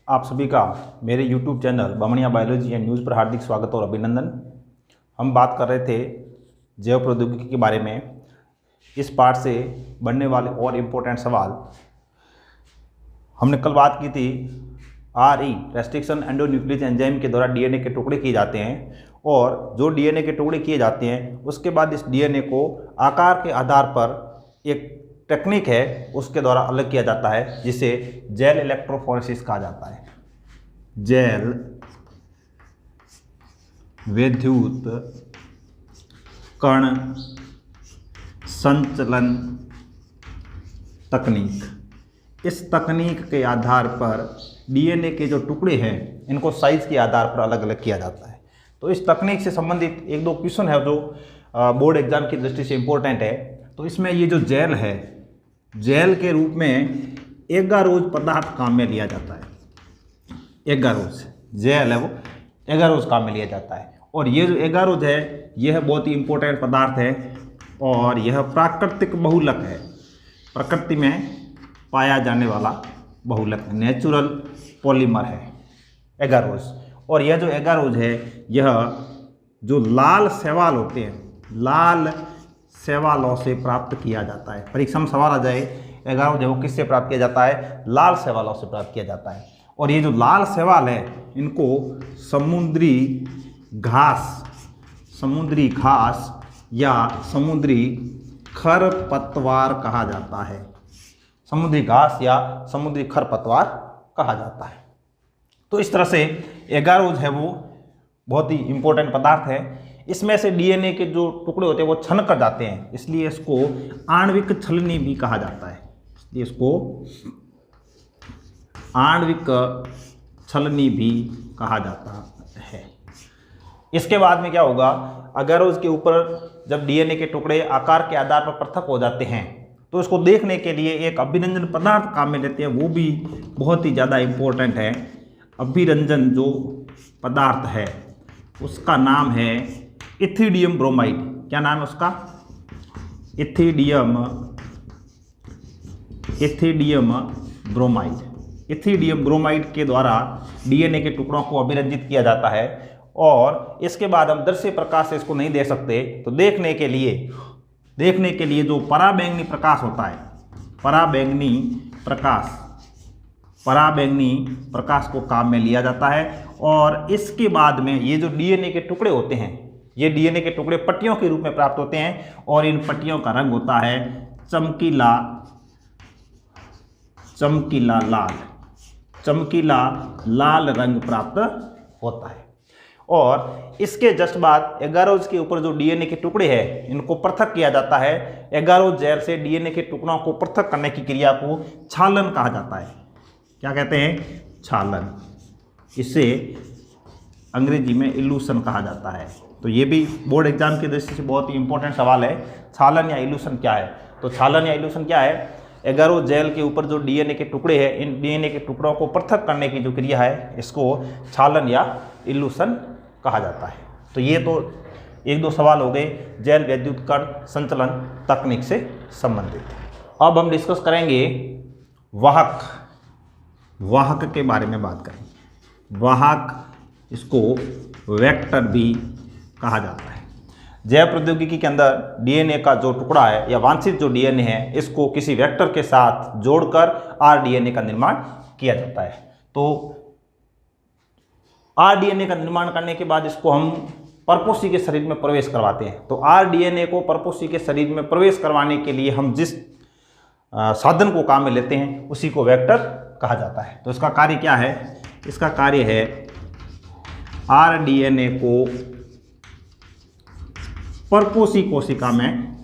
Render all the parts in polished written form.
आप सभी का मेरे YouTube channel Bamaniya biology and news पर हार्दिक स्वागत और अभिनंदन। हम बात कर रहे थे जैव प्रौद्योगिकी के बारे में। इस पार्ट से बनने वाले और इम्पोर्टेंट सवाल, हमने कल बात की थी रेस्ट्रिक्शन एंडोन्यूक्लियस एंजाइम के द्वारा डीएनए के टुकड़े किए जाते हैं, और जो डीएनए के टुकड़े किए जाते हैं उसके बाद इस डीएनए को आकार के आधार पर एक टेक्निक है उसके द्वारा अलग किया जाता है, जिसे जेल इलेक्ट्रोफोरेसिस कहा जाता है। जेल विद्युत कण संचलन तकनीक। इस तकनीक के आधार पर डीएनए के जो टुकड़े हैं इनको साइज के आधार पर अलग अलग किया जाता है। तो इस तकनीक से संबंधित एक दो क्वेश्चन है जो बोर्ड एग्जाम की दृष्टि से इम्पोर्टेंट है। तो इसमें ये जो जेल है, जेल के रूप में एगारोज पदार्थ काम में लिया जाता है। एगारोज जेल है वो एगारोज काम में लिया जाता है, और ये जो एगारोज है यह बहुत ही इम्पोर्टेंट पदार्थ है, और यह प्राकृतिक बहुलक है, प्रकृति में पाया जाने वाला बहुलक, नेचुरल पॉलीमर है एगारोज। और यह जो एगारोज है यह जो लाल शैवाल होते हैं, लाल शैवालों से प्राप्त किया जाता है। परीक्षा में सवाल आ जाए एगारोज है वो किससे प्राप्त किया जाता है? लाल शैवालों से प्राप्त किया जाता है। और ये जो लाल शैवाल है इनको समुद्री घास या समुद्री खरपतवार कहा जाता है। समुद्री घास या समुद्री खरपतवार कहा जाता है। तो इस तरह से एगारोज है वो बहुत ही इंपॉर्टेंट पदार्थ है। इसमें से डीएनए के जो टुकड़े होते हैं वो छन कर जाते हैं, इसलिए इसको आणविक छलनी भी कहा जाता है। इसलिए इसको आणविक छलनी भी कहा जाता है। इसके बाद में क्या होगा, एगारोज के ऊपर जब डीएनए के टुकड़े आकार के आधार पर पृथक हो जाते हैं तो इसको देखने के लिए एक अभिरंजन पदार्थ काम में लेते हैं, वो भी बहुत ही ज़्यादा इम्पोर्टेंट है। अभिरंजन जो पदार्थ है उसका नाम है इथिडियम ब्रोमाइड। क्या नाम है उसका? Ethidium bromide. इथिडियम ब्रोमाइड के द्वारा डीएनए के टुकड़ों को अभिरंजित किया जाता है, और इसके बाद हम दृश्य प्रकाश से इसको नहीं देख सकते, तो देखने के लिए जो पराबैंगनी प्रकाश होता है, पराबैंगनी प्रकाश को काम में लिया जाता है। और इसके बाद में ये जो डीएनए के टुकड़े होते हैं, ये डीएनए के टुकड़े पट्टियों के रूप में प्राप्त होते हैं, और इन पट्टियों का रंग होता है चमकीला लाल रंग प्राप्त होता है। और इसके जस्ट बाद एगारोज के ऊपर जो डीएनए के टुकड़े हैं इनको पृथक किया जाता है। एगारोज जेल से डीएनए के टुकड़ों को पृथक करने की क्रिया को छालन कहा जाता है। क्या कहते हैं? छालन। इसे अंग्रेजी में इल्यूशन कहा जाता है। तो ये भी बोर्ड एग्जाम की दृष्टि से बहुत ही इंपॉर्टेंट सवाल है। छालन या इल्यूशन क्या है? तो छालन या इल्यूशन क्या है? एगारोज जेल के ऊपर जो डीएनए के टुकड़े हैं, इन डीएनए के टुकड़ों को पृथक करने की जो क्रिया है इसको छालन या इल्यूशन कहा जाता है। तो ये तो एक दो सवाल हो गए जेल विद्युत कण संचलन तकनीक से संबंधित। अब हम डिस्कस करेंगे वाहक के बारे में बात करेंगे। वाहक, इसको वेक्टर भी कहा जाता है। जैव प्रौद्योगिकी के अंदर डीएनए का जो टुकड़ा है या वांछित जो डीएनए है इसको किसी वेक्टर के साथ जोड़कर आरडीएनए का निर्माण किया जाता है। तो आरडीएनए का निर्माण करने के बाद इसको हम परपोषी के शरीर में प्रवेश करवाते हैं। तो आरडीएनए को परपोषी के शरीर में प्रवेश करवाने के लिए हम जिस साधन को काम में लेते हैं उसी को वेक्टर कहा जाता है। तो इसका कार्य क्या है? इसका कार्य है आरडीएनए को परपोषी कोशिका में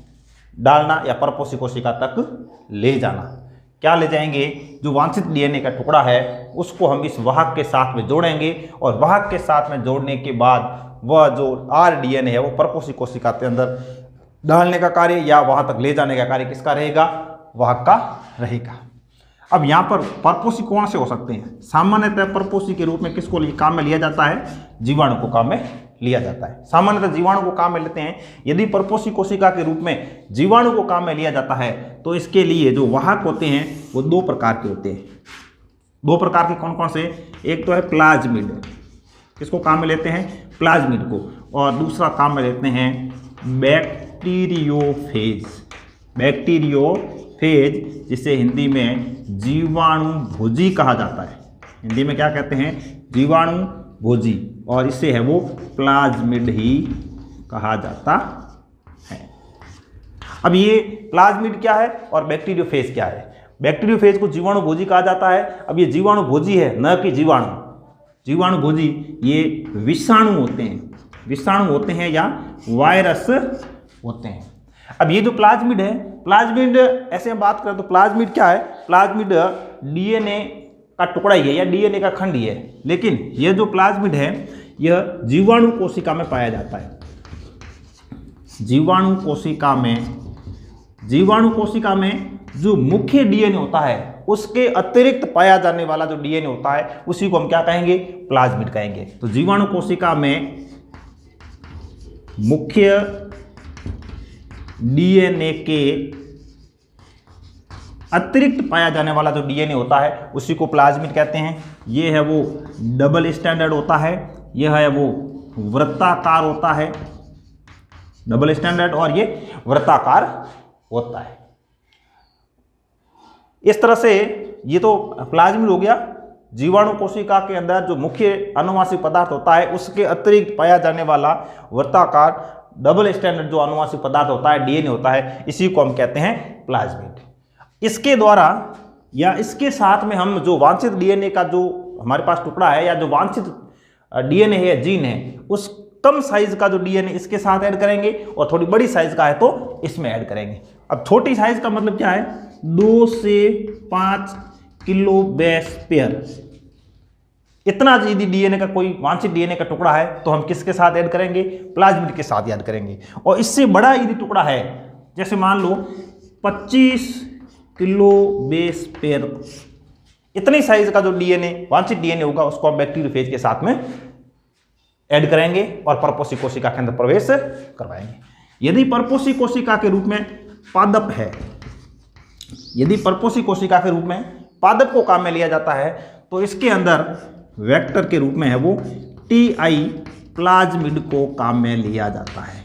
डालना या परपोषी कोशिका तक ले जाना। क्या ले जाएंगे? जो वांछित डीएनए का टुकड़ा है उसको हम इस वाहक के साथ में जोड़ेंगे, और वाहक के साथ में जोड़ने के बाद वह जो आरडीएनए है वो परपोषी कोशिका के अंदर डालने का कार्य या वहां तक ले जाने का कार्य किसका रहेगा? वाहक का रहेगा। अब यहाँ पर परपोषी कौन से हो सकते हैं? सामान्यतः परपोषी के रूप में किसको काम में लिया जाता है? जीवाणु को काम में लिया जाता है। सामान्यतः जीवाणु को काम में लेते हैं। यदि परपोषी कोशिका के रूप में जीवाणु को काम में लिया जाता है तो इसके लिए जो वाहक होते हैं वो दो प्रकार के होते हैं। दो प्रकार के कौन कौन से, एक तो है प्लाज्मिड, किसको काम में लेते हैं, प्लाज्मिड को, और दूसरा काम में लेते हैं बैक्टीरियोफेज। बैक्टीरियोफेज जिसे हिंदी में जीवाणु भोजी कहा जाता है, हिंदी में क्या कहते हैं, जीवाणु भोजी, और इसे है वो प्लाज्मिड ही कहा जाता है। अब ये प्लाज्मिड क्या है और बैक्टीरियोफेज क्या है। बैक्टीरियोफेज को जीवाणु भोजी कहा जाता है। अब ये जीवाणु भोजी है न कि जीवाणु। जीवाणु भोजी ये विषाणु होते हैं, विषाणु होते हैं या वायरस होते हैं। अब ये जो प्लाज्मिड है, प्लाज्मिड ऐसे हम बात करें तो प्लाज्मिड क्या है, प्लाज्मिड डीएनए का टुकड़ा ही है या डीएनए का खंड ही है, लेकिन यह जो प्लाज्मिड है यह जीवाणु कोशिका में पाया जाता है। जीवाणु कोशिका में जो मुख्य डीएनए होता है उसके अतिरिक्त पाया जाने वाला जो डीएनए होता है उसी को हम क्या कहेंगे, प्लाज्मिड कहेंगे। तो जीवाणु कोशिका में मुख्य डीएनए के अतिरिक्त पाया जाने वाला जो डीएनए होता है उसी को प्लाज्मिड कहते हैं। ये है वो डबल स्टैंडर्ड होता है, यह है वो वृत्ताकार होता है, डबल स्टैंडर्ड, और ये वृत्ताकार होता है। इस तरह से ये तो प्लाज्मिड हो गया। जीवाणु कोशिका के अंदर जो मुख्य अनुवांशिक पदार्थ होता है उसके अतिरिक्त पाया जाने वाला वृत्ताकार डबल स्टैंडर्ड जो अनुवांशिक पदार्थ होता है, डीएनए होता है, इसी को हम कहते हैं प्लाज्मिड। इसके द्वारा या इसके साथ में हम जो वांछित डीएनए का जो हमारे पास टुकड़ा है या जो वांछित डीएनए है या जीन है, उस कम साइज का जो डीएनए इसके साथ ऐड करेंगे और थोड़ी बड़ी साइज का है तो इसमें ऐड करेंगे। अब छोटी साइज का मतलब क्या है, 2 से 5 किलो बेस पेयर, इतना यदि डीएनए का कोई वांछित डीएनए का टुकड़ा है तो हम किसके साथ ऐड करेंगे, प्लाज्मिड के साथ ऐड करेंगे। और इससे बड़ा यदि टुकड़ा है, जैसे मान लो 25 किलो बेस पेयर, इतनी साइज का जो डीएनए वांछित डीएनए होगा उसको हम बैक्टीरियोफेज के साथ में ऐड करेंगे और परपोषी कोशिका के अंदर प्रवेश करवाएंगे। यदि परपोषी कोशिका के रूप में पादप है, यदि परपोषी कोशिका के रूप में पादप को काम में लिया जाता है तो इसके अंदर वेक्टर के रूप में है वो टीआई प्लाज्मिड को काम में लिया जाता है।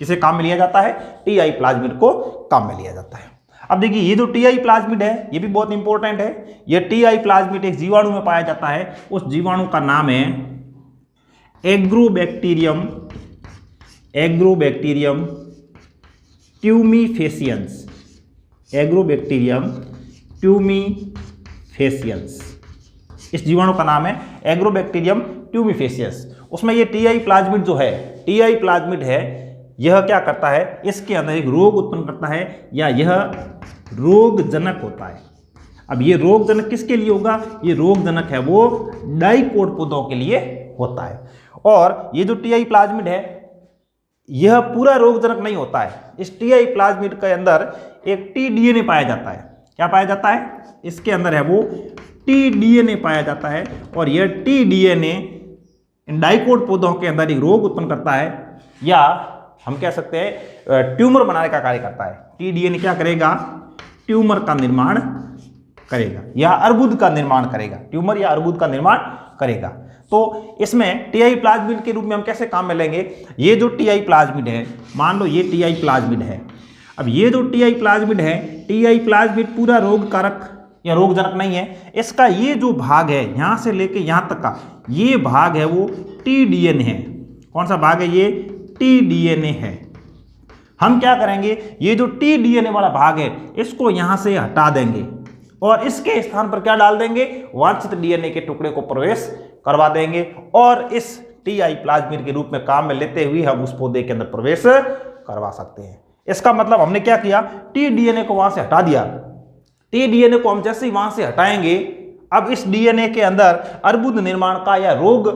किसे काम में लिया जाता है, टीआई प्लाज्मिड को काम में लिया जाता है। अब देखिए ये जो टीआई प्लाज्मिड है ये भी बहुत इंपॉर्टेंट है। ये टीआई प्लाज्मिड एक जीवाणु में पाया जाता है, उस जीवाणु का नाम है एग्रोबैक्टीरियम ट्यूमीफेसियंस। एग्रोबैक्टीरियम ट्यूमीफेसियंस, इस जीवाणु का नाम है एग्रोबैक्टीरियम ट्यूमीफेसियस। उसमें ये टीआई प्लाज्मिड जो है, टीआई प्लाज्मिड है, यह क्या करता है, इसके अंदर एक रोग उत्पन्न करता है या यह रोगजनक होता है। अब ये रोगजनक किसके लिए होगा, ये रोगजनक है वो डाइकोट पौधों के लिए होता है। और ये जो टीआई प्लाज्मिड है यह पूरा रोगजनक नहीं होता है। इस टीआई प्लाज्मिड के अंदर एक टीडीएनए पाया जाता है। क्या पाया जाता है, इसके अंदर है वो टीडीएनए पाया जाता है, और यह टीडीएनए डाइकोट पौधों के अंदर एक रोग उत्पन्न करता है या हम कह सकते हैं ट्यूमर बनाने का कार्य करता है। टीडीएनए क्या करेगा, ट्यूमर का निर्माण करेगा या अर्बुद का निर्माण करेगा, ट्यूमर या अर्बुद का निर्माण करेगा। तो इसमें टीआई प्लाज्मिड के रूप में हम कैसे काम में लेंगे, ये जो टीआई प्लाज्मिड है, मान लो ये टीआई प्लाज्मिड है। अब ये जो टीआई प्लाज्मिड है, टीआई प्लाज्मिड पूरा रोग कारक या रोगजनक नहीं है। इसका ये जो भाग है यहां से लेके यहां तक का ये भाग है वो टीडीएनए है। कौन सा भाग है, ये टीडीएनए है। हम क्या करेंगे, ये जो टीडीएनए वाला भाग है इसको यहां से हटा देंगे और इसके स्थान पर क्या डाल देंगे, वांछित डीएनए के टुकड़े को प्रवेश करवा देंगे और इस टीआई प्लाज्मिड के रूप में काम में लेते हुए हम उस पौधे के अंदर प्रवेश करवा सकते हैं। इसका मतलब हमने क्या किया, टीडीएनए को वहां से हटा दिया। टीडीएनए को हम जैसे ही वहां से हटाएंगे, अब इस डीएनए के अंदर अर्बुद निर्माण का या रोग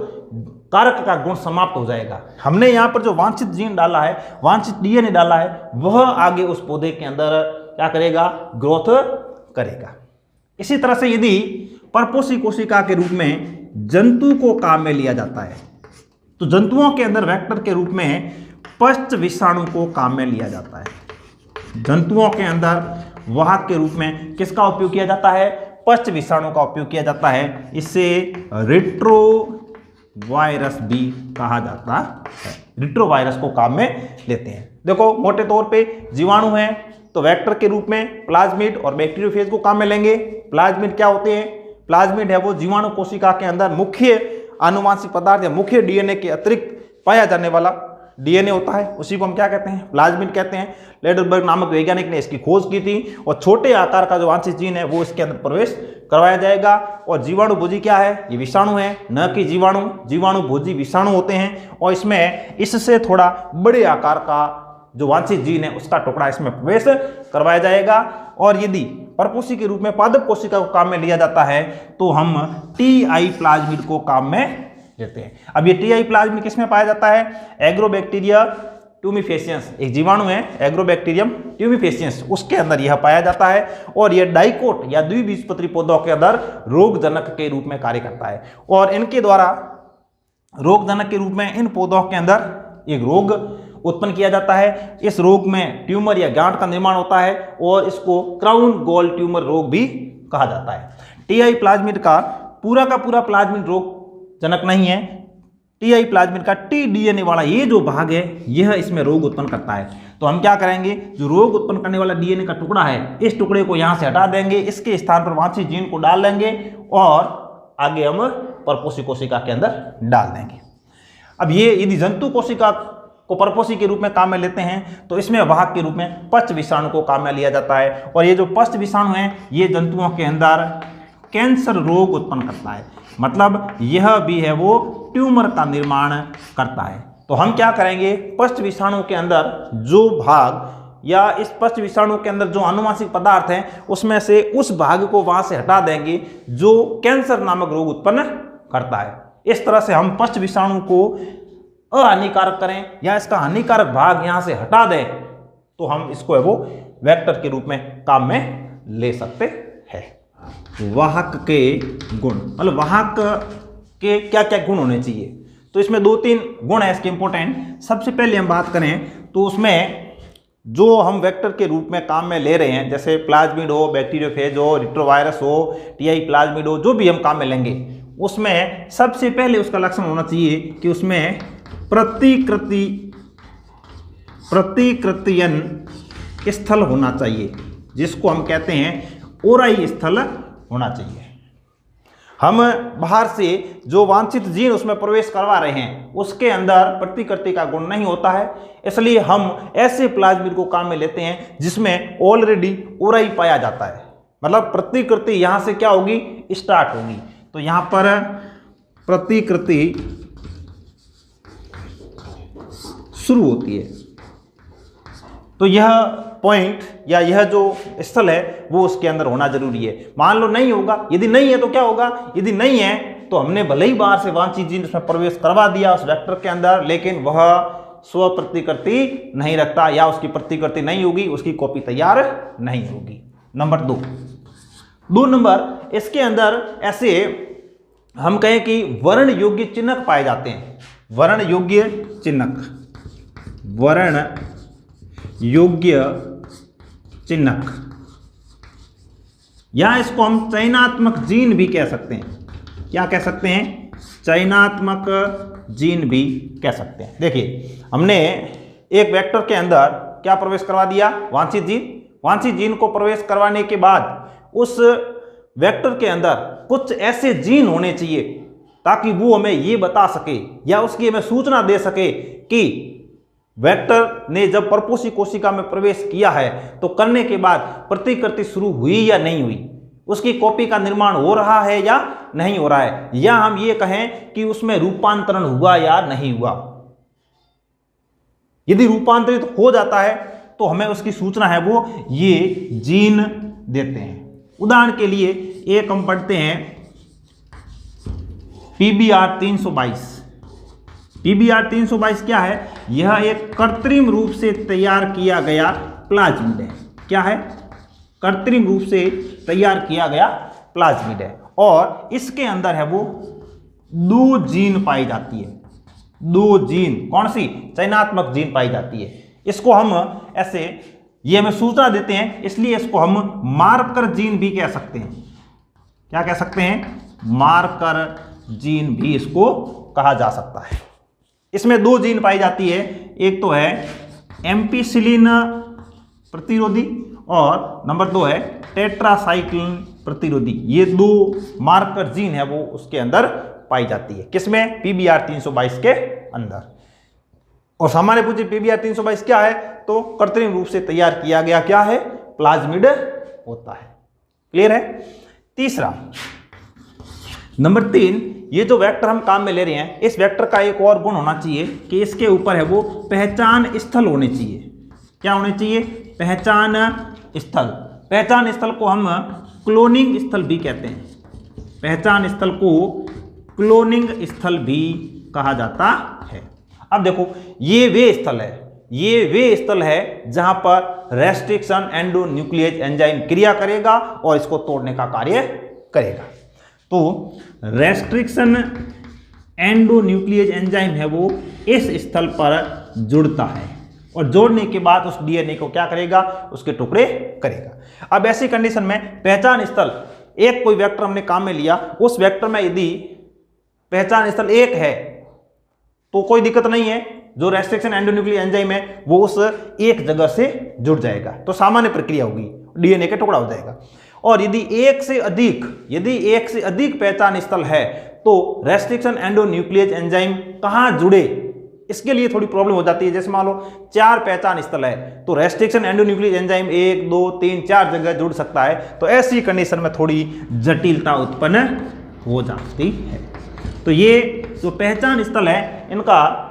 कारक का गुण समाप्त हो जाएगा। हमने यहाँ पर जो वांछित जीन डाला है, वांछित डीएनए डाला है, वह आगे उस पौधे के अंदर क्या करेगा, ग्रोथ करेगा। इसी तरह से यदि परपोषी कोशिका के रूप में जंतु को काम में लिया जाता है तो जंतुओं के अंदर वेक्टर के रूप में पष्ट विषाणु को काम में लिया जाता है। जंतुओं के अंदर वाहक के रूप में किसका उपयोग किया जाता है, पश्च विषाणु का उपयोग किया जाता है, इसे रिट्रो वायरस भी कहा जाता है। रिट्रो वायरस को काम में लेते हैं। देखो मोटे तौर पे जीवाणु हैं तो वेक्टर के रूप में प्लाज्मिड और बैक्टीरियोफेज को काम में लेंगे। प्लाज्मिड क्या होते हैं? प्लाज्मिड है वो जीवाणु कोशिका के अंदर मुख्य आनुवांशिक पदार्थ या मुख्य डीएनए के अतिरिक्त पाया जाने वाला डीएनए होता है, उसी को हम क्या कहते हैं? प्लाज्मिड कहते हैं। लेडरबर्ग नामक वैज्ञानिक ने इसकी खोज की थी और छोटे आकार का जो वांछित जीन है वो इसके अंदर प्रवेश करवाया जाएगा। और जीवाणु भोजी क्या है? ये विषाणु है, न कि जीवाणु। जीवाणु भोजी विषाणु होते हैं और इसमें इससे थोड़ा बड़े आकार का जो वांछित जीन है उसका टुकड़ा इसमें प्रवेश करवाया जाएगा। और यदि परपोषी के रूप में पादप कोशिका को काम में लिया जाता है तो हम टीआई प्लाज्मिड को काम में लेते हैं। अब ये टीआई प्लाज्मिड किसमें पाया जाता है? एग्रोबैक्टीरिया ट्यूमिफेसियंस एक जीवाणु है, एग्रोबैक्टीरियम ट्यूमिफेसियंस, उसके अंदर यह पाया जाता है। और यह डाइकोट या द्विबीजपत्री पौधों के अंदर रोगजनक के रूप में कार्य करता है। और इनके द्वारा रोगजनक के रूप में इन पौधों के अंदर एक रोग उत्पन्न किया जाता है। इस रोग में ट्यूमर या गांठ का निर्माण होता है और इसको क्राउन गोल ट्यूमर रोग भी कहा जाता है। टीआई प्लाज्मिड का पूरा प्लाज्मिड रोगजनक नहीं है। टीआई प्लाज्मिड का टी डीएनए वाला ये जो भाग है यह इसमें रोग उत्पन्न करता है। तो हम क्या करेंगे? जो रोग उत्पन्न करने वाला डीएनए का टुकड़ा है इस टुकड़े को यहाँ से हटा देंगे, इसके स्थान पर वांछित जीन को डाल देंगे और आगे हम परपोषी कोशिका के अंदर डाल देंगे। अब ये यदि जंतु कोशिका को परपोषी के रूप में काम में लेते हैं तो इसमें वाहक के रूप में पश्च विषाणु को काम में लिया जाता है। और ये जो पश्च विषाणु है ये जंतुओं के अंदर कैंसर रोग उत्पन्न करता है, मतलब यह भी है वो ट्यूमर का निर्माण करता है। तो हम क्या करेंगे? पश्च विषाणु के अंदर जो भाग या इस पश्च विषाणु के अंदर जो आनुवांशिक पदार्थ हैं उसमें से उस भाग को वहां से हटा देंगे जो कैंसर नामक रोग उत्पन्न करता है। इस तरह से हम पश्च विषाणु को अहानिकारक करें या इसका हानिकारक भाग यहां से हटा दें तो हम इसको है वो वेक्टर के रूप में काम में ले सकते हैं। वाहक के गुण, मतलब वाहक के क्या क्या गुण होने चाहिए? तो इसमें 2-3 गुण है इसके इंपॉर्टेंट। सबसे पहले हम बात करें तो उसमें जो हम वेक्टर के रूप में काम में ले रहे हैं, जैसे प्लाज्मिड हो, बैक्टीरियोफेज हो, रिट्रोवायरस हो, टीआई प्लाज्मिड हो, जो भी हम काम में लेंगे उसमें सबसे पहले उसका लक्षण होना चाहिए कि उसमें प्रतिकृतियन स्थल होना चाहिए, जिसको हम कहते हैं ओराई स्थल होना चाहिए। हम बाहर से जो वांछित जीन उसमें प्रवेश करवा रहे हैं उसके अंदर प्रतिकृति का गुण नहीं होता है, इसलिए हम ऐसे प्लाज्मिड को काम में लेते हैं जिसमें ऑलरेडी ओराई पाया जाता है, मतलब प्रतिकृति यहां से क्या होगी? स्टार्ट होगी। तो यहां पर प्रतिकृति शुरू होती है। तो यह पॉइंट या यह जो स्थल है वो उसके अंदर होना जरूरी है। मान लो नहीं होगा, यदि नहीं है तो क्या होगा? यदि नहीं है तो हमने भले ही बाहर से वांछित जीन उसमें प्रवेश करवा दिया उस वेक्टर के अंदर, लेकिन वह स्व प्रतिकृति नहीं रखता या उसकी प्रतिकृति नहीं होगी, उसकी कॉपी तैयार नहीं होगी। नंबर 2 नंबर, इसके अंदर ऐसे हम कहें कि वर्ण योग्य चिन्हक पाए जाते हैं। वर्ण योग्य चिन्हक, वर्ण योग्य चिन्हक, या इसको हम चयनात्मक जीन भी कह सकते हैं। क्या कह सकते हैं? चयनात्मक जीन भी कह सकते हैं। देखिए हमने एक वेक्टर के अंदर क्या प्रवेश करवा दिया? वांछित जीन। वांछित जीन को प्रवेश करवाने के बाद उस वेक्टर के अंदर कुछ ऐसे जीन होने चाहिए ताकि वो हमें ये बता सके या उसकी हमें सूचना दे सके कि वेक्टर ने जब परपोषी कोशिका में प्रवेश किया है तो करने के बाद प्रतिकृति शुरू हुई या नहीं हुई, उसकी कॉपी का निर्माण हो रहा है या नहीं हो रहा है, या हम ये कहें कि उसमें रूपांतरण हुआ या नहीं हुआ। यदि रूपांतरित हो जाता है तो हमें उसकी सूचना है वो ये जीन देते हैं। उदाहरण के लिए एक हम पढ़ते हैं PBR 322। PBR 322 क्या है? यह एक कृत्रिम रूप से तैयार किया गया प्लाज्मिड है। क्या है? कृत्रिम रूप से तैयार किया गया प्लाज्मिड है और इसके अंदर है वो 2 जीन पाई जाती है। 2 जीन, कौन सी? चयनात्मक जीन पाई जाती है। इसको हम ऐसे ये हमें सूचना देते हैं, इसलिए इसको हम मार्कर जीन भी कह सकते हैं। क्या कह सकते हैं, मार्कर जीन भी इसको कहा जा सकता है। इसमें दो जीन पाई जाती है, एक तो है एम्पिसिलिन प्रतिरोधी और नंबर 2 है टेट्रासाइक्लिन प्रतिरोधी। ये दो मार्कर जीन है वो उसके अंदर पाई जाती है, किसमें, PBR 322 के अंदर। और सामान्य पूंजी PBR 322 क्या है, तो कृत्रिम रूप से तैयार किया गया क्या है, प्लाज्मिड होता है। क्लियर है। तीसरा, नंबर 3, ये जो वेक्टर हम काम में ले रहे हैं, इस वेक्टर का एक और गुण होना चाहिए कि इसके ऊपर है वो पहचान स्थल होने चाहिए। क्या होने चाहिए, पहचान स्थल। पहचान स्थल को हम क्लोनिंग स्थल भी कहते हैं। पहचान स्थल को क्लोनिंग स्थल भी कहा जाता है। अब देखो, ये वे स्थल है जहां पर रेस्ट्रिक्शन एंडोन्यूक्लियेज एंजाइम क्रिया करेगा और इसको तोड़ने का कार्य करेगा। तो रेस्ट्रिक्शन एंडोन्यूक्लियेज एंजाइम है वो इस स्थल पर जुड़ता है और जोड़ने के बाद उस डीएनए को क्या करेगा, उसके टुकड़े करेगा। अब ऐसी कंडीशन में पहचान स्थल, एक कोई वेक्टर हमने काम में लिया, उस वेक्टर में यदि पहचान स्थल 1 है तो कोई दिक्कत नहीं है, जो रेस्ट्रिक्शन एंडोन्यूक्लियेज एंजाइम है वो उस एक जगह से जुड़ जाएगा, तो सामान्य प्रक्रिया होगी, डीएनए का टुकड़ा हो जाएगा। और यदि एक से अधिक पहचान स्थल है तो रेस्ट्रिक्शन एंडोन्यूक्लियेज एंजाइम कहां जुड़े, इसके लिए थोड़ी प्रॉब्लम हो जाती है। जैसे मान लो 4 पहचान स्थल है तो रेस्ट्रिक्शन एंडोन्यूक्लियेज एंजाइम 1, 2, 3, 4 जगह जुड़ सकता है, तो ऐसी कंडीशन में थोड़ी जटिलता उत्पन्न हो जाती है। तो ये जो पहचान स्थल है इनका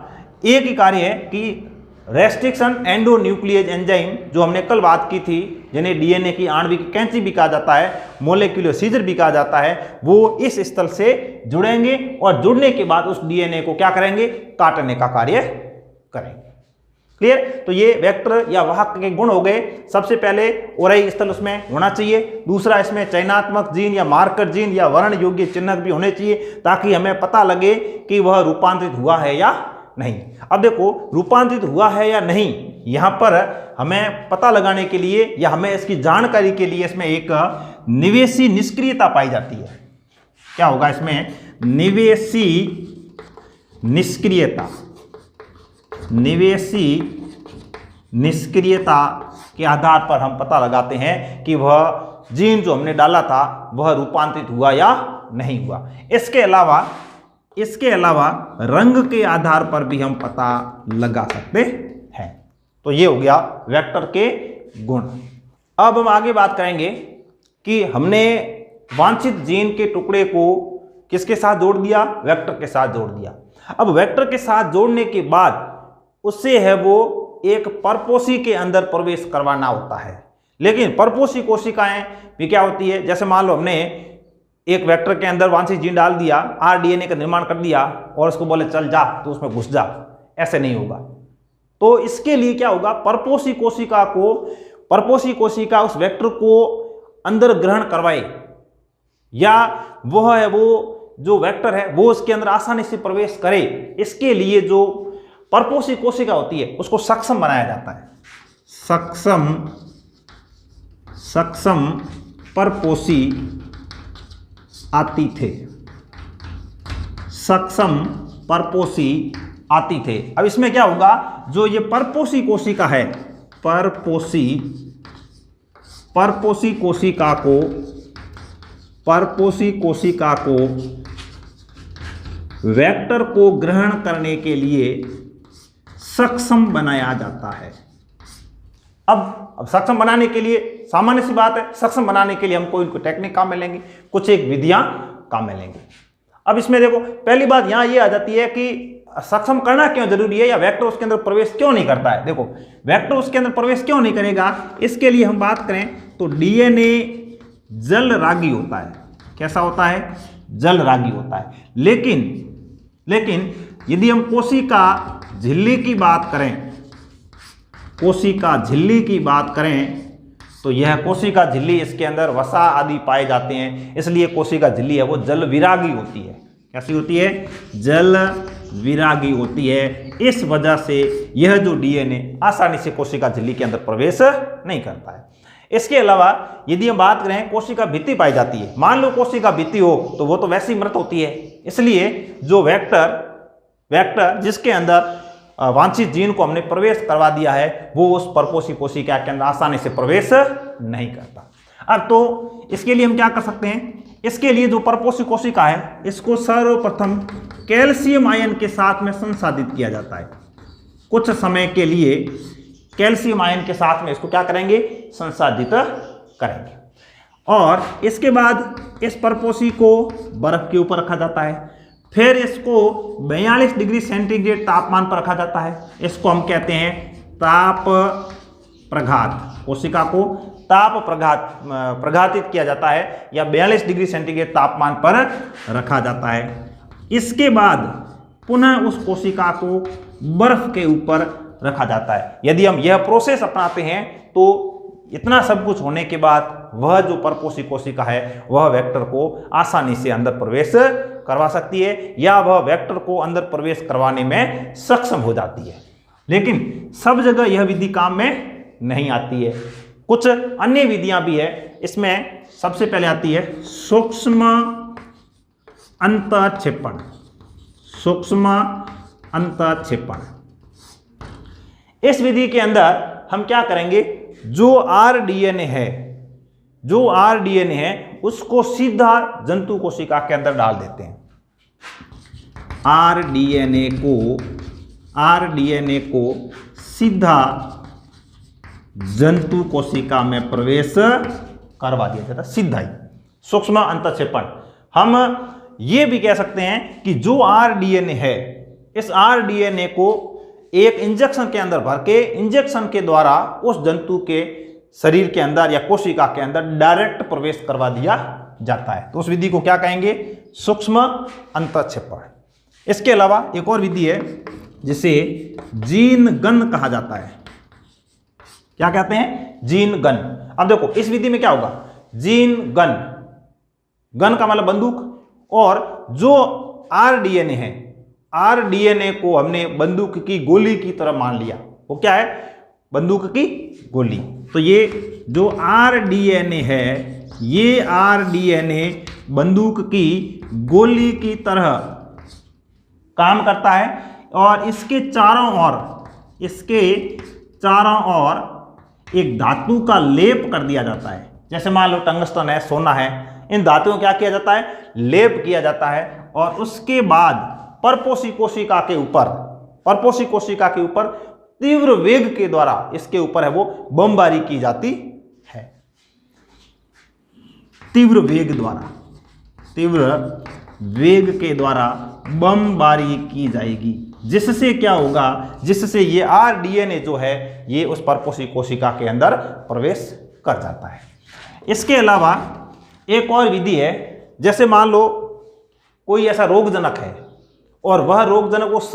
एक ही कार्य है कि रेस्ट्रिक्शन एंडोन्यूक्लियेज एंजाइम, जो हमने कल बात की थी, जिन्हें डीएनए की आणविक कैंची भी कहा जाता है, मोलेक्युलर सीजर भी कहा जाता है, वो इस स्थल से जुड़ेंगे और जुड़ने के बाद उस डीएनए को क्या करेंगे, काटने का कार्य करेंगे। क्लियर। तो ये वेक्टर या वाहक के गुण हो गए। सबसे पहले ओराई स्थल उसमें होना चाहिए, दूसरा इसमें चयनात्मक जीन या मार्कर जीन या वर्ण योग्य चिन्हक भी होने चाहिए ताकि हमें पता लगे कि वह रूपांतरित हुआ है या नहीं। अब देखो, रूपांतरित हुआ है या नहीं, यहां पर हमें पता लगाने के लिए या हमें इसकी जानकारी के लिए इसमें एक निवेशी निष्क्रियता पाई जाती है। क्या होगा इसमें, निवेशी निष्क्रियता। निवेशी निष्क्रियता के आधार पर हम पता लगाते हैं कि वह जीन जो हमने डाला था वह रूपांतरित हुआ या नहीं हुआ। इसके अलावा रंग के आधार पर भी हम पता लगा सकते हैं। तो ये हो गया वेक्टर के गुण। अब हम आगे बात करेंगे कि हमने वांछित जीन के टुकड़े को किसके साथ जोड़ दिया, वेक्टर के साथ जोड़ दिया। अब वेक्टर के साथ जोड़ने के बाद उससे है वो एक परपोषी के अंदर प्रवेश करवाना होता है। लेकिन परपोषी कोशिकाएं भी क्या होती है, जैसे मान लो हमने एक वेक्टर के अंदर वांछित जीन डाल दिया, आरडीएनए का निर्माण कर दिया और उसको बोले चल जा तो उसमें घुस जा, ऐसे नहीं होगा। तो इसके लिए क्या होगा, परपोषी कोशिका उस वेक्टर को अंदर ग्रहण करवाए या वह है वो जो वेक्टर है वो उसके अंदर आसानी से प्रवेश करे। इसके लिए जो परपोषी कोशिका होती है उसको सक्षम बनाया जाता है। सक्षम परपोषी आतिथे, सक्षम परपोषी आतिथे। अब इसमें क्या होगा, जो ये परपोषी कोशिका है, परपोषी कोशिका को वेक्टर को ग्रहण करने के लिए सक्षम बनाया जाता है। अब सक्षम बनाने के लिए सामान्य सी बात है, सक्षम बनाने के लिए हम कोई टेक्निक काम में लेंगे, कुछ एक विधियां काम में लेंगे। अब इसमें देखो, पहली बात यहां ये आ जाती है कि सक्षम करना क्यों जरूरी है या वेक्टर उसके अंदर प्रवेश क्यों नहीं करता है। देखो, वेक्टर उसके अंदर प्रवेश क्यों नहीं करेगा, इसके लिए हम बात करें तो डीएनए जल रागी होता है। कैसा होता है, जल रागी होता है। लेकिन यदि हम कोशिका झिल्ली की बात करें तो यह कोशिका झिल्ली, इसके अंदर वसा आदि पाए जाते हैं, इसलिए कोशिका झिल्ली है वो जल विरागी होती है। कैसी होती है, जल विरागी होती है। इस वजह से यह जो डीएनए आसानी से कोशिका झिल्ली के अंदर प्रवेश नहीं करता है। इसके अलावा यदि हम बात करें कोशिका भित्ति पाई जाती है, मान लो कोशिका भित्ति हो तो वो तो वैसे ही मृत होती है, इसलिए जो वेक्टर जिसके अंदर वांछित जीन को हमने प्रवेश करवा दिया है वो उस परपोषी कोशिका के अंदर आसानी से प्रवेश नहीं करता। अब तो इसके लिए हम क्या कर सकते हैं, इसके लिए जो परपोषी कोशिका है इसको सर्वप्रथम कैल्शियम आयन के साथ में संसाधित किया जाता है। कुछ समय के लिए कैल्शियम आयन के साथ में इसको क्या करेंगे, संसाधित करेंगे। और इसके बाद इस परपोषी को बर्फ के ऊपर रखा जाता है, फिर इसको 42 डिग्री सेंटीग्रेड तापमान पर रखा जाता है। इसको हम कहते हैं ताप प्रघात। कोशिका को ताप प्रघातित किया जाता है या 42 डिग्री सेंटीग्रेड तापमान पर रखा जाता है। इसके बाद पुनः उस कोशिका को बर्फ के ऊपर रखा जाता है। यदि हम यह प्रोसेस अपनाते हैं तो इतना सब कुछ होने के बाद वह जो परपोषी कोशिका है वह वेक्टर को आसानी से अंदर प्रवेश करवा सकती है या वह वेक्टर को अंदर प्रवेश करवाने में सक्षम हो जाती है। लेकिन सब जगह यह विधि काम में नहीं आती है, कुछ अन्य विधियां भी है। इसमें सबसे पहले आती है सूक्ष्म अंतःक्षेपण। सूक्ष्म अंतःक्षेपण, इस विधि के अंदर हम क्या करेंगे, जो आरडीएनए है उसको सीधा जंतु कोशिका के अंदर डाल देते हैं। आरडीएनए को सीधा जंतु कोशिका में प्रवेश करवा दिया जाता है, सीधा ही सूक्ष्म अंतःक्षेपण। हम ये भी कह सकते हैं कि जो आरडीएनए है इस आरडीएनए को एक इंजेक्शन के अंदर भर के इंजेक्शन के द्वारा उस जंतु के शरीर के अंदर या कोशिका के अंदर डायरेक्ट प्रवेश करवा दिया जाता है, तो उस विधि को क्या कहेंगे, सूक्ष्म अंतःक्षेपण। इसके अलावा एक और विधि है जिसे जीन गन कहा जाता है। क्या कहते हैं, जीन गन। अब देखो इस विधि में क्या होगा, जीन गन का मतलब बंदूक, और जो आरडीएनए है आरडीएनए को हमने बंदूक की गोली की तरह मान लिया। वो क्या है, बंदूक की गोली। तो ये जो आरडीएनए है ये आरडीएनए बंदूक की गोली की तरह काम करता है और इसके चारों ओर एक धातु का लेप कर दिया जाता है। जैसे मान लो टंगस्टन है, सोना है, इन धातुओं क्या किया जाता है, लेप किया जाता है। और उसके बाद परपोषी कोशिका के ऊपर तीव्र वेग के द्वारा इसके ऊपर है वो बमबारी की जाती है। तीव्र वेग के द्वारा बमबारी की जाएगी, जिससे क्या होगा, जिससे ये आरडीएनए जो है ये उस परपोषी कोशिका के अंदर प्रवेश कर जाता है। इसके अलावा एक और विधि है, जैसे मान लो कोई ऐसा रोगजनक है और वह रोगजनक उस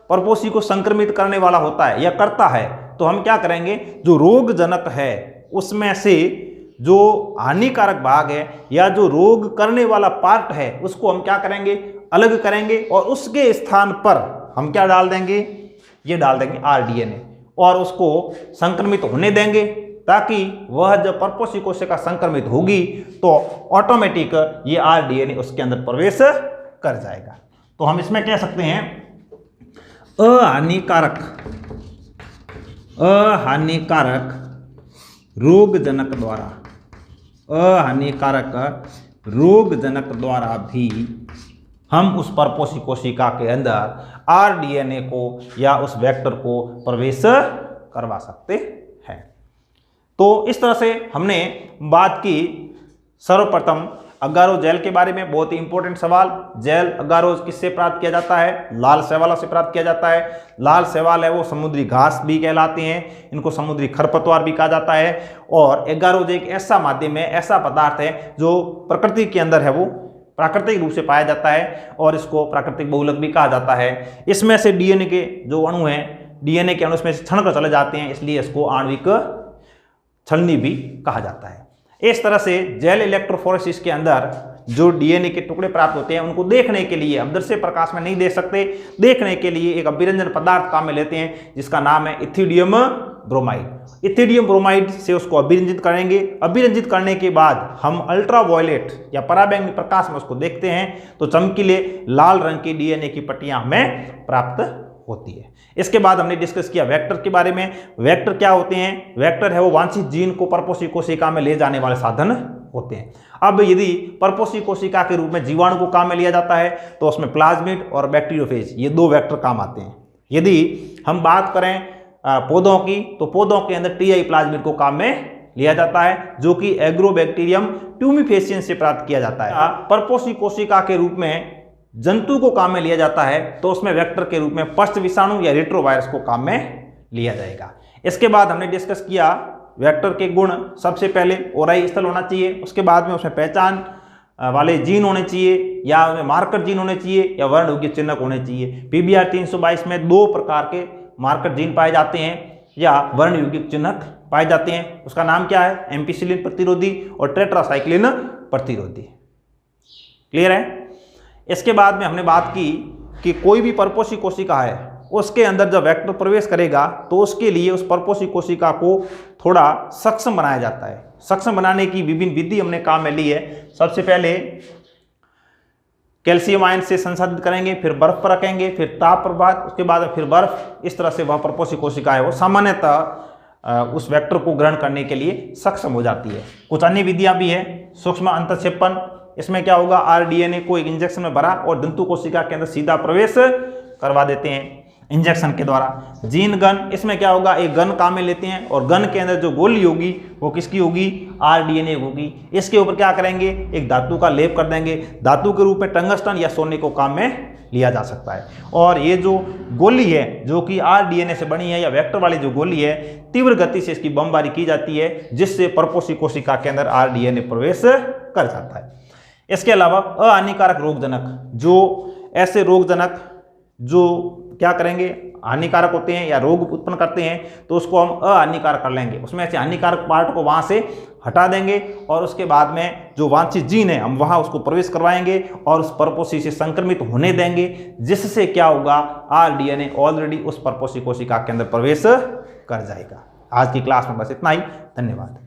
परपोषी को संक्रमित करने वाला होता है या करता है, तो हम क्या करेंगे, जो रोगजनक है उसमें से जो हानिकारक भाग है या जो रोग करने वाला पार्ट है उसको हम क्या करेंगे, अलग करेंगे और उसके स्थान पर हम क्या डाल देंगे, ये डाल देंगे आरडीएनए और उसको संक्रमित होने देंगे, ताकि वह जब परपोषी कोशिका संक्रमित होगी तो ऑटोमेटिक ये आरडीएनए उसके अंदर प्रवेश कर जाएगा। तो हम इसमें कह सकते हैं अहानिकारक रोगजनक द्वारा भी हम उस परपोषी कोशिका के अंदर आरडीएनए को या उस वेक्टर को प्रवेश करवा सकते हैं। तो इस तरह से हमने बात की सर्वप्रथम अगारो जेल के बारे में। बहुत ही इंपॉर्टेंट सवाल, जेल अगारो किससे प्राप्त किया जाता है, लाल शैवालों से प्राप्त किया जाता है। लाल शैवाल है वो समुद्री घास भी कहलाते हैं, इनको समुद्री खरपतवार भी कहा जाता है। और एगारोज एक ऐसा माध्यम है, ऐसा पदार्थ है जो प्रकृति के अंदर है वो प्राकृतिक रूप से पाया जाता है और इसको प्राकृतिक बहुलक भी कहा जाता है। इसमें से डीएनए के जो अणु हैं, डीएनए के अणु इसमें से क्षण कर चले जाते हैं, इसलिए इसको आणविक छलनी भी कहा जाता है। इस तरह से जेल इलेक्ट्रोफोरेसिस के अंदर जो डीएनए के टुकड़े प्राप्त होते हैं उनको देखने के लिए, हम दृश्य प्रकाश में नहीं देख सकते, देखने के लिए एक अभिरंजन पदार्थ काम में लेते हैं जिसका नाम है इथिडियम ब्रोमाइड। इथिडियम ब्रोमाइड से उसको अभिरंजित करेंगे। अभिरंजित करने के बाद हम अल्ट्रावायलेट या पराबैंगनी प्रकाश में उसको देखते हैं तो चमकीले लाल रंग की डीएनए की पट्टियां हमें प्राप्त होती है। इसके बाद हमने डिस्कस किया वेक्टर के बारे में। वेक्टर क्या होते हैं? वेक्टर है वो वांछित जीन को परपोषी कोशिका में ले जाने वाले साधन होते हैं। अब यदि परपोषी कोशिका के रूप में जीवाणु को काम में लिया जाता है तो उसमें प्लाज्मिड और बैक्टीरियोफेज ये दो वेक्टर काम आते हैं। यदि हम बात करें पौधों की तो पौधों के अंदर टीआई प्लाज्मिड को काम में लिया जाता है जो कि एग्रोबैक्टीरियम ट्यूमिफेसियंस से प्राप्त किया जाता है। परपोषी कोशिका के रूप में जंतु को काम में लिया जाता है तो उसमें वेक्टर के रूप में पष्ट विषाणु या रेट्रोवायरस को काम में लिया जाएगा। इसके बाद हमने डिस्कस किया वेक्टर के गुण। सबसे पहले ओराई स्थल होना चाहिए, उसके बाद में उसमें पहचान वाले जीन होने चाहिए या उसमें मार्कर जीन होने चाहिए या वर्ण योग्य चिन्हक होने चाहिए। PBR 322 में 2 प्रकार के मार्कर जीन पाए जाते हैं या वर्ण योगिक चिन्हक पाए जाते हैं। उसका नाम क्या है? एम्पिसिलिन प्रतिरोधी और टेट्रासाइक्लिन प्रतिरोधी। क्लियर है? इसके बाद में हमने बात की कि कोई भी परपोषी कोशिका है उसके अंदर जब वेक्टर प्रवेश करेगा तो उसके लिए उस परपोषी कोशिका को थोड़ा सक्षम बनाया जाता है। सक्षम बनाने की विभिन्न विधि हमने काम में ली है। सबसे पहले कैल्शियम आयन से संसाधित करेंगे, फिर बर्फ पर रखेंगे, फिर ताप प्रभाव, उसके बाद फिर बर्फ। इस तरह से वह परपोषी कोशिका है वो सामान्यतः उस वेक्टर को ग्रहण करने के लिए सक्षम हो जाती है। कुछ अन्य विधियां भी है। सूक्ष्म अंतःक्षेपण, इसमें क्या होगा? आरडीएनए को एक इंजेक्शन में भरा और जंतु कोशिका के अंदर सीधा प्रवेश करवा देते हैं इंजेक्शन के द्वारा। जीन गन, इसमें क्या होगा? एक गन काम में लेते हैं और गन के अंदर जो गोली होगी वो किसकी होगी? आरडीएनए होगी। इसके ऊपर क्या करेंगे? एक धातु का लेप कर देंगे। धातु के रूप में टंगस्टन या सोने को काम में लिया जा सकता है। और ये जो गोली है जो कि आरडीएनए से बनी है या वेक्टर वाली जो गोली है, तीव्र गति से इसकी बमबारी की जाती है जिससे परपोषी कोशिका के अंदर आरडीएनए प्रवेश कर जाता है। इसके अलावा अहानिकारक रोगजनक, जो ऐसे रोगजनक जो क्या करेंगे? हानिकारक होते हैं या रोग उत्पन्न करते हैं तो उसको हम अहानिकारक कर लेंगे। उसमें से हानिकारक पार्ट को वहां से हटा देंगे और उसके बाद में जो वांछित जीन है हम वहां उसको प्रवेश करवाएंगे और उस परपोषी से संक्रमित होने देंगे, जिससे क्या होगा? आरडीएनए ऑलरेडी उस परपोषी कोशिका के अंदर प्रवेश कर जाएगा। आज की क्लास में बस इतना ही। धन्यवाद।